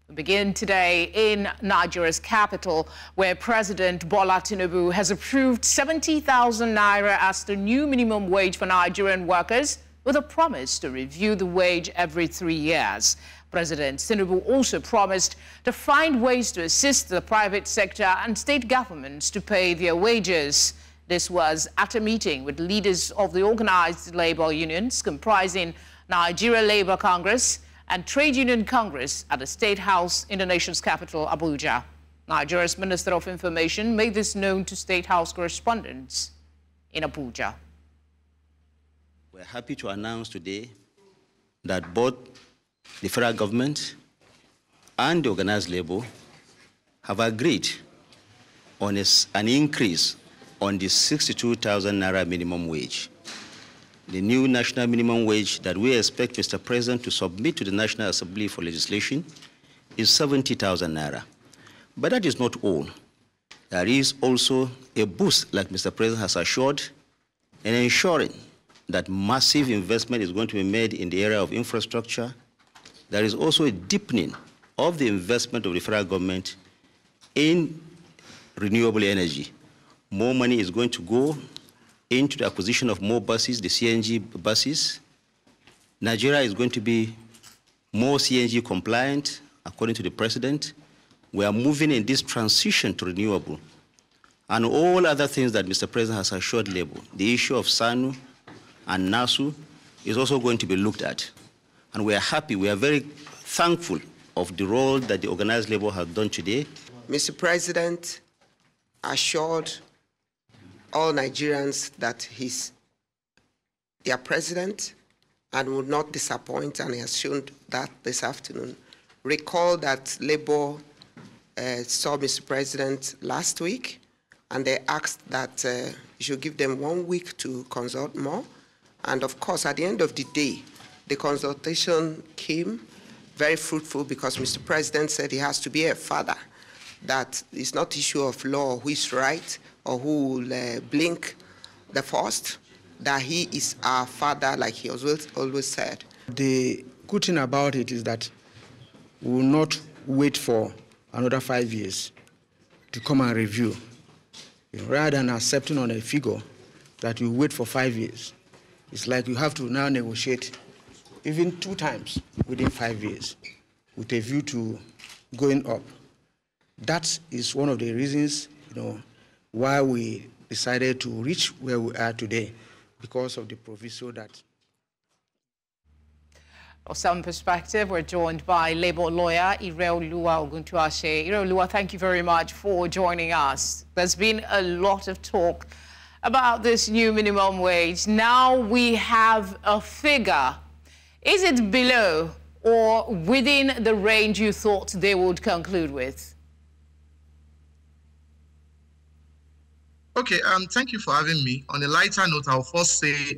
We begin today in Nigeria's capital, where President Bola Tinubu has approved 70,000 Naira as the new minimum wage for Nigerian workers, with a promise to review the wage every 3 years. President Tinubu also promised to find ways to assist the private sector and state governments to pay their wages. This was at a meeting with leaders of the organized labor unions comprising Nigeria Labour Congress and Trade Union Congress at the State House in the nation's capital, Abuja. Nigeria's Minister of Information made this known to State House correspondents in Abuja. We're happy to announce today that both the federal government and the organized labor have agreed on an increase on the 62,000 Naira minimum wage. The new national minimum wage that we expect Mr. President to submit to the National Assembly for legislation is 70,000 Naira. But that is not all. There is also a boost, like Mr. President has assured, in ensuring that massive investment is going to be made in the area of infrastructure. There is also a deepening of the investment of the federal government in renewable energy. More money is going to go into the acquisition of more buses, the CNG buses. Nigeria is going to be more CNG compliant, according to the president. We are moving in this transition to renewable. And all other things that Mr. President has assured labor, the issue of SANU and NASU is also going to be looked at. And we are happy, we are very thankful of the role that the organized labor has done today. Mr. President assured all Nigerians that he's their president and would not disappoint, and he has shown that this afternoon. Recall that Labour saw Mr. President last week, and they asked that you should give them 1 week to consult more. And of course, at the end of the day, the consultation came very fruitful because Mr. President said he has to be a father, that it's not issue of law who is right or who will blink the first, that he is our father, like he always said. The good thing about it is that we will not wait for another 5 years to come and review. Rather than accepting on a figure that you wait for 5 years, it's like you have to now negotiate even 2 times within 5 years with a view to going up. That is one of the reasons, why we decided to reach where we are today, because of the proviso that. From some perspective, we're joined by Labour lawyer Ireoluwa Oguntuase. Ireoluwa, thank you very much for joining us. There's been a lot of talk about this new minimum wage. Now we have a figure. Is it below or within the range you thought they would conclude with? Okay, thank you for having me. On a lighter note, I'll first say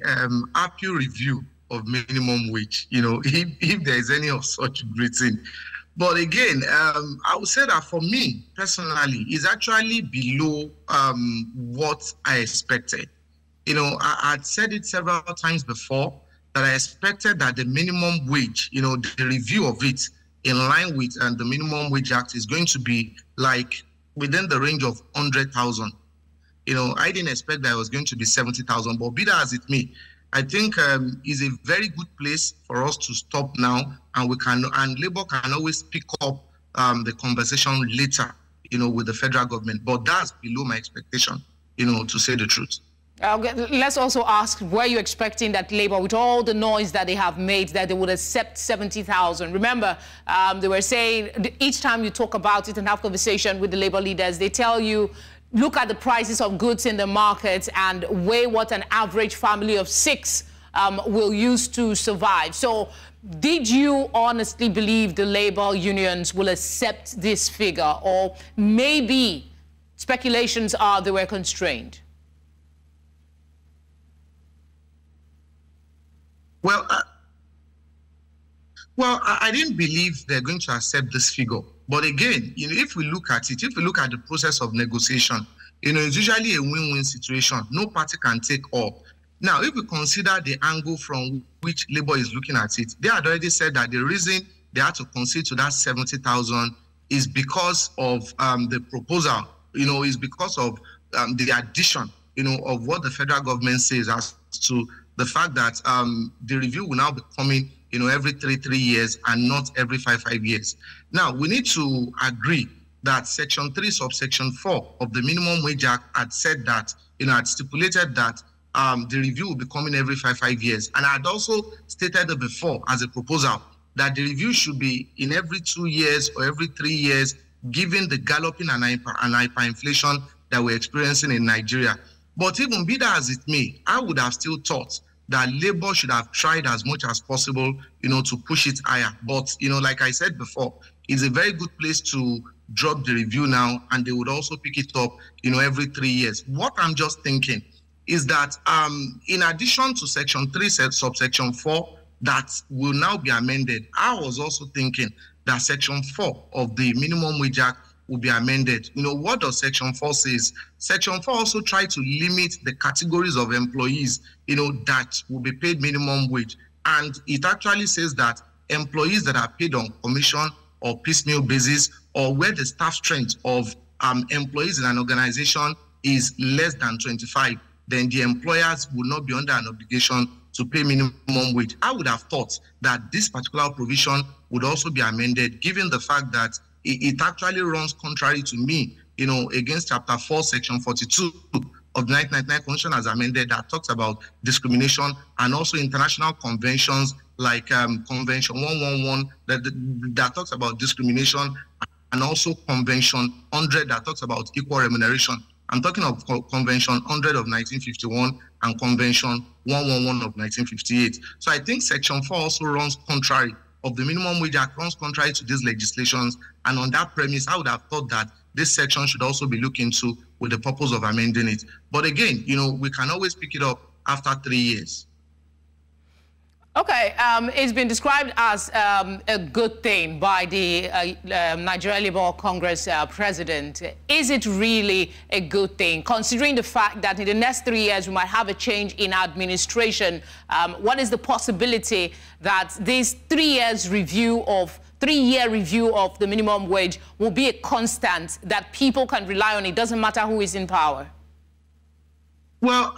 happy review of minimum wage, if there is any of such greeting. But again, I would say that for me, personally, it's actually below what I expected. I had said it several times before that I expected that the minimum wage, the review of it in line with the Minimum Wage Act is going to be like within the range of 100,000. I didn't expect that it was going to be 70,000, but be that as it may, I think is a very good place for us to stop now, and Labour can always pick up the conversation later, with the federal government. But that's below my expectation, to say the truth. Let's also ask, were you expecting that Labour, with all the noise that they have made, that they would accept 70,000? Remember, they were saying each time you talk about it and have conversation with the Labour leaders, they tell you, look at the prices of goods in the market and weigh what an average family of 6 will use to survive. So did you honestly believe the Labour unions will accept this figure, or maybe speculations are they were constrained? Well, I didn't believe they're going to accept this figure. But again, if we look at it, if we look at the process of negotiation, it's usually a win-win situation. No party can take all. Now, if we consider the angle from which Labour is looking at it, they had already said that the reason they had to concede to that 70,000 is because of the proposal, is because of the addition, of what the federal government says as to the fact that the review will now be coming, every 3 years and not every 5 years. Now, we need to agree that Section 3, subsection 4 of the Minimum Wage Act had said that, had stipulated that the review will be coming every 5 years. And I had also stated before as a proposal that the review should be in every 2 years or every 3 years, given the galloping and hyperinflation that we're experiencing in Nigeria. But even be that as it may, I would have still thought that Labour should have tried as much as possible, to push it higher. But, like I said before, it's a very good place to drop the review now, and they would also pick it up, every 3 years. What I'm just thinking is that in addition to Section 3, subsection 4, that will now be amended, I was also thinking that Section 4 of the Minimum Wage Act will be amended. What does Section 4 says? Section 4 also tried to limit the categories of employees, that will be paid minimum wage. And it actually says that employees that are paid on commission or piecemeal basis, or where the staff strength of employees in an organization is less than 25, then the employers will not be under an obligation to pay minimum wage. I would have thought that this particular provision would also be amended, given the fact that it actually runs contrary to me, against Chapter 4, Section 42 of the 1999 Convention as amended, that talks about discrimination, and also international conventions like Convention 111 that talks about discrimination, and also Convention 100 that talks about equal remuneration. I'm talking of Convention 100 of 1951 and Convention 111 of 1958. So I think Section 4 also runs contrary of the Minimum Wage Act, runs contrary to these legislations. And on that premise, I would have thought that this section should also be looked into with the purpose of amending it. But again, we can always pick it up after 3 years. Okay, it's been described as a good thing by the Nigerian Labour Congress president. Is it really a good thing, considering the fact that in the next 3 years we might have a change in administration? What is the possibility that this 3 years review of 3-year review of the minimum wage will be a constant that people can rely on? It doesn't matter who is in power. Well,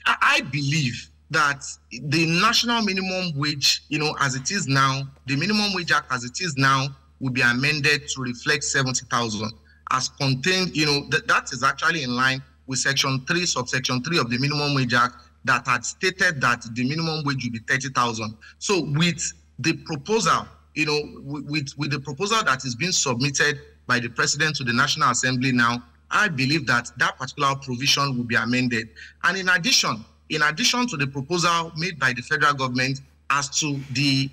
I believe that the national minimum wage, as it is now, the Minimum Wage Act as it is now, will be amended to reflect 70,000 as contained, that is actually in line with Section 3, subsection 3 of the Minimum Wage Act that had stated that the minimum wage will be 30,000. So with the proposal, with the proposal that is being submitted by the President to the National Assembly now, I believe that that particular provision will be amended. And in addition to the proposal made by the federal government as to the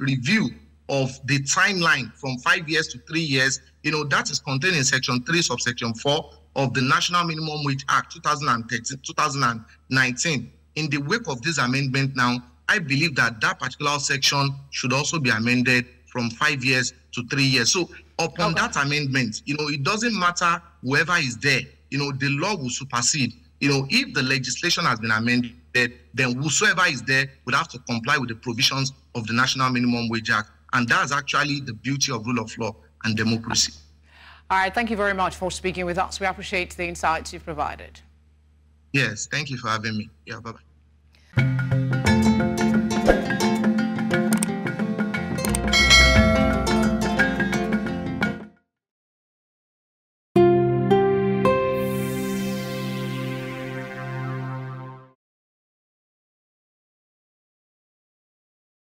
review of the timeline from 5 years to 3 years, that is contained in Section 3, subsection 4 of the National Minimum Wage Act 2019. In the wake of this amendment now, I believe that that particular section should also be amended from 5 years to 3 years. So upon that amendment, it doesn't matter whoever is there, the law will supersede. If the legislation has been amended, then whosoever is there would have to comply with the provisions of the National Minimum Wage Act. And that's actually the beauty of rule of law and democracy. All right, thank you very much for speaking with us. We appreciate the insights you've provided. Yes, thank you for having me. Yeah, bye-bye.